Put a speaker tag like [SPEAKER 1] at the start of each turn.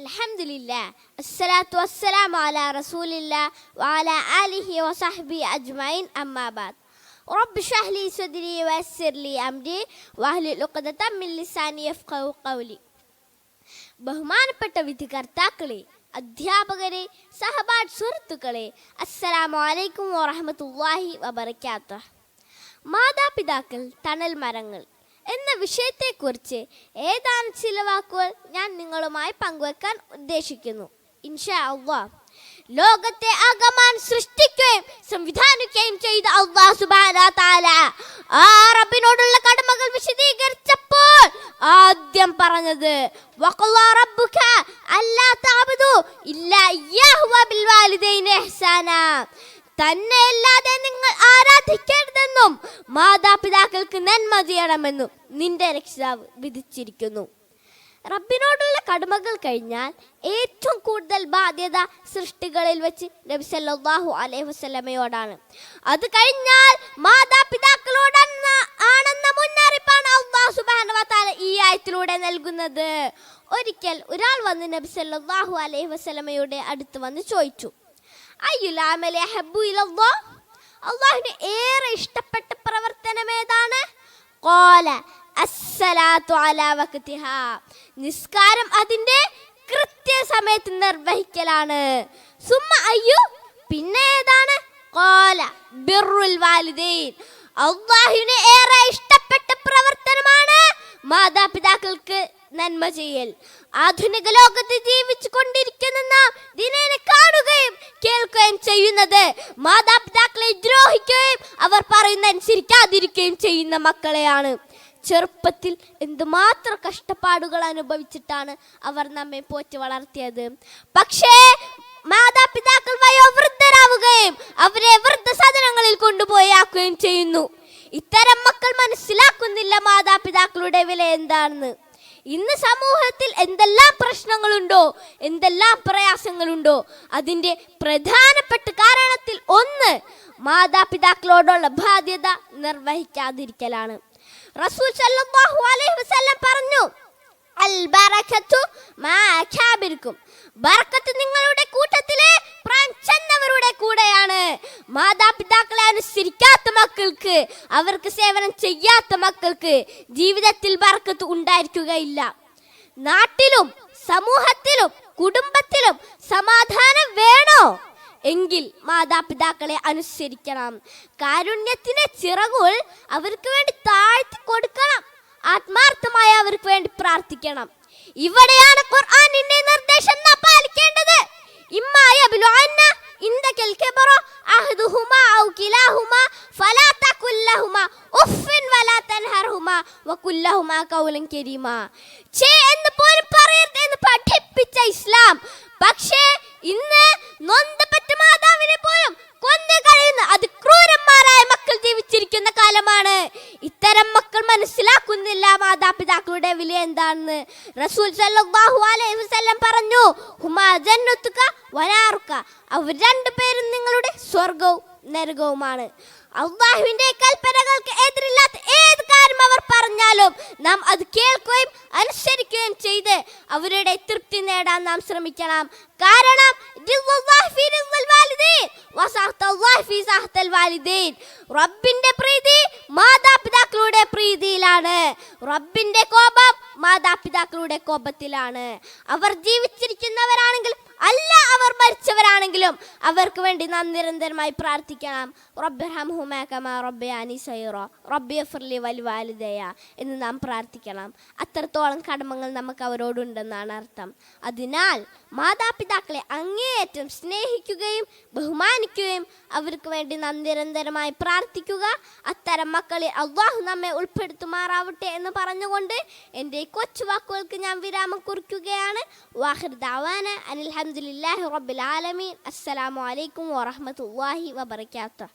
[SPEAKER 1] അൽഹംദുലില്ലാ അസ്സലാത്തു വസ്സലാമു അലാ റസൂലില്ലാ വഅലാ ആലിഹി വസഹ്ബിഹി അജ്മഈൻ അമ്മാ ബഅദ് റബ്ബി ഇശ്റഹ് ലി സദ്രി വയസ്സിർ ലി അംരി വഹ്ലുൽ ഉഖ്ദതം മിൻ ലിസാനി യഫ്ഖഹു ഖൗലി. ബഹുമാനപ്പെട്ട വിധികർത്താക്കളെ, അധ്യാപകരെ, സഹപാഠി സുഹൃത്തുക്കളെ, അസ്സലാമു അലൈക്കും വറഹ്മത്തുള്ളാഹി വബറകാതുഹു. മാതാപിതാക്കൾ തണൽ മരങ്ങൾ എന്ന വിഷയത്തെക്കുറിച്ച് ഏതാനും ചില വാക്കുകൾ ഞാൻ നിങ്ങളുമായി പങ്കുവെക്കാൻ ഉദ്ദേശിക്കുന്നു. ഇൻഷാ അല്ലാഹ്. ലോകത്തെ ആകമാൻ സൃഷ്ടിക്കുകയും സംവിധാനിക്കുകയും ചെയ്ത അല്ലാഹു സുബ്ഹാനഹു വ തആല ആ റബ്ബിനോടുള്ള കടമകൾ വിശദീകരിച്ചപ്പോൾ ആദ്യം പറഞ്ഞത് വഖല്ലാ റബ്ബുക അല്ലാ തഅബുദു ഇല്ലാ ഇയ്യാഹു വബിൽ വാലിദൈനി ഇഹ്സാനാ. തന്നെയല്ലാതെ നിങ്ങൾ ആരാധിക്കരുതെന്നും മാതാപിതാക്കൾക്ക് നന്മ ചെയ്യണമെന്നും നിന്റെ രക്ഷിതാവ് വിധിച്ചിരിക്കുന്നു. റബ്ബിനോടുള്ള കടമകൾ കഴിഞ്ഞാൽ ഏറ്റവും കൂടുതൽ ബാധ്യത സൃഷ്ടികളിൽ വെച്ച് നബി സല്ലല്ലാഹു അലൈഹി വസല്ലമയോടാണ്. അത് കഴിഞ്ഞാൽ മാതാപിതാക്കളോടാണെന്ന മുന്നറിയിപ്പാണ് അല്ലാഹു സുബ്ഹാനഹു വ തആല ഈ ആയത്തിലൂടെ നൽകുന്നത്. ഒരിക്കൽ ഒരാൾ വന്ന് നബി സല്ലല്ലാഹു അലൈഹി വസല്ലമയുടെ അടുത്ത് വന്ന് ചോദിച്ചു, അയ്യുൽ അമലി അഹബ്ബു ഇലല്ലാഹ്, അല്ലാഹുവിന് ഏറെ ഇഷ്ടപ്പെട്ട പ്രവർത്തനം ഏതാണ്? ഖാല അസ്സലാത്തു അലാ വഖ്തിഹാ, നിസ്കാരം അതിന്റെ കൃത്യസമയത്ത് നിർവഹിക്കലാണ്. സുമ്മ അയ്യു, പിന്നെ ഏതാണ്? ഖാല ബിർറുൽ വാലിദൈൻ, അല്ലാഹുവിന് ഏറെ ഇഷ്ടപ്പെട്ട പ്രവർത്തനമാണ് മാതാപിതാക്കൾക്ക് നന്മ ചെയ്യൽ. ആധുനിക ലോകത്ത് ജീവിച്ചു കൊണ്ടിരിക്കുന്ന നാം ദിനേന കാണുകയും കേൾക്കുകയും ചെയ്യുന്നത് മാതാപിതാക്കളെ ദ്രോഹിക്കുകയും അവർ പറയുന്ന അനുസരിക്കാതിരിക്കുകയും ചെയ്യുന്ന മക്കളെയാണ്. ചെറുപ്പത്തിൽ എന്തുമാത്രം കഷ്ടപ്പാടുകൾ അനുഭവിച്ചിട്ടാണ് അവർ നമ്മെ പോറ്റി വളർത്തിയത്. പക്ഷേ മാതാപിതാക്കൾ വയോവൃദ്ധരാവുകയും അവരെ വൃദ്ധസദനങ്ങളിൽ കൊണ്ടുപോയി ആക്കുകയും ചെയ്യുന്നു. ഇത്തരം മക്കൾ മനസ്സിലാക്കുന്നില്ല മാതാപിതാക്കളുടെ വില എന്താണെന്ന്. ഇന്ന് സമൂഹത്തിൽ എന്തെല്ലാം പ്രശ്നങ്ങളുണ്ടോ, എന്തെല്ലാം പ്രയാസങ്ങളുണ്ടോ, അതിൻ്റെ പ്രധാനപ്പെട്ട കാരണത്തിൽ ഒന്ന് മാതാപിതാക്കളോടുള്ള ബാധ്യത നിർവഹിക്കാതിരിക്കലാണ്. റസൂൽ സല്ലല്ലാഹു അലൈഹി വസല്ലം പറഞ്ഞു, അൽ ബറകത്തു മാ അകാബിർക്കും, ബർക്കത്ത് നിങ്ങളുടെ കൂട്ടത്തിലെ പ്രായം ചെന്നവരുടെ കൂടെയാണ്. മാതാപിതാക്കളെ അനുസരിക്കാത്ത മക്കൾക്ക്, അവർക്ക് സേവനം ചെയ്യാത്ത മക്കൾക്ക് ജീവിതത്തിൽ ബർക്കത്ത് ഉണ്ടായിരിക്കുകയില്ല. നാട്ടിലും സമൂഹത്തിലും കുടുംബത്തിലും സമാധാനം വേണോ എങ്കിൽ മാതാപിതാക്കളെ അനുസരിക്കണം. കാരുണ്യത്തിന്റെ ചിറകുകൾ അവർക്ക് വേണ്ടി താഴ്ത്തി കൊടുക്കണം. ആത്മാർത്ഥമായി അവർക്ക് വേണ്ടി പ്രാർത്ഥിക്കണം. ഇവിടെയാണ് ഖുർആനിന്റെ നിർദ്ദേശം നാം പാലിക്കേണ്ടത്. ഇമ്മായ ബിലുഅന്ന ഇൻദകൽ കബറ അഹദുഹുമാ ഔ കിലാഹുമാ ഫലാ തഖുൽ ലഹുമാ ഉഫ്ഫിൻ വലാ തൻഹർഹുമാ വഖുൽ ലഹുമാ ഖൗലൻ കരീമാ. ഛേ എന്ന് പോലും പറയരുത് എന്ന് പഠിപ്പിച്ച ഇസ്ലാം. പക്ഷേ ഇന്ന് നൊന്തപ്പെട്ട മാതാവിനെ പോലും കൊന്നു കളയുന്ന അതിക്രൂരന്മാരായ മക്കൾ ജീവിച്ചിരിക്കുന്ന കാലമാണ്. ഇത്തരം മക്കൾ മനസ്സിലാക്കുന്നില്ല മാതാപിതാക്കളുടെ വില എന്താണെന്ന്. റസൂൽ സല്ലല്ലാഹു അലൈഹി വസല്ലം പറഞ്ഞു, ഹുമാ ജന്നത്തുക വനാറുക, അവർ രണ്ടുപേരും നിങ്ങളുടെ സ്വർഗവും നരകവുമാണ്. അല്ലാഹുവിന്റെ കൽപ്പനകൾക്ക് എതിരില്ലാത്ത ഏത് കാര്യം അവർ പറഞ്ഞാലും നാം അത് കേൾക്കുകയും അനുസരിക്കുകയും ചെയ്ത് അവരുടെ തൃപ്തി നേടാൻ നാം ശ്രമിക്കണം. കാരണം റബ്ബിന്റെ പ്രീതി മാതാപിതാക്കളുടെ പ്രീതിയിലാണ്. റബ്ബിന്റെ കോപം മാതാപിതാക്കളുടെ കോപത്തിലാണ്. അവർ ജീവിച്ചിരിക്കുന്നവരാണെങ്കിലും അല്ല അവർ മരിച്ചവരാണെങ്കിലും അവർക്ക് വേണ്ടി നാം നിരന്തരമായി പ്രാർത്ഥിക്കണം. റബ്ബിർഹംഹുമാ കമാ റബ്ബയാനി സഗീറ റബ്ബിഗ്ഫിർലി വലിവാലിദയ എന്ന് നാം പ്രാർത്ഥിക്കണം. അത്രത്തോളം കടമകൾ നമുക്ക് അവരോടുണ്ടെന്നാണ് അർത്ഥം. അതിനാൽ മാതാപിതാക്കളെ അങ്ങേയറ്റം സ്നേഹിക്കുകയും ബഹുമാനിക്കുകയും അവർക്ക് വേണ്ടി നാം നിരന്തരമായി പ്രാർത്ഥിക്കുക. അത്തരം മക്കളിൽ അല്ലാഹു നമ്മെ ഉൾപ്പെടുത്തുമാറാവട്ടെ എന്ന് പറഞ്ഞുകൊണ്ട് എൻ്റെ കൊച്ചു വാക്കുകൾക്ക് ഞാൻ വിരാമം കുറിക്കുകയാണ്. വാഹിർ ദഅവാന അനിൽ ഹംദുലില്ലാഹി റബ്ബിൽ ആലമീൻ. അസ്സലാമു അലൈക്കും വറഹ്മത്തുള്ളാഹി വബറകാതുഹു.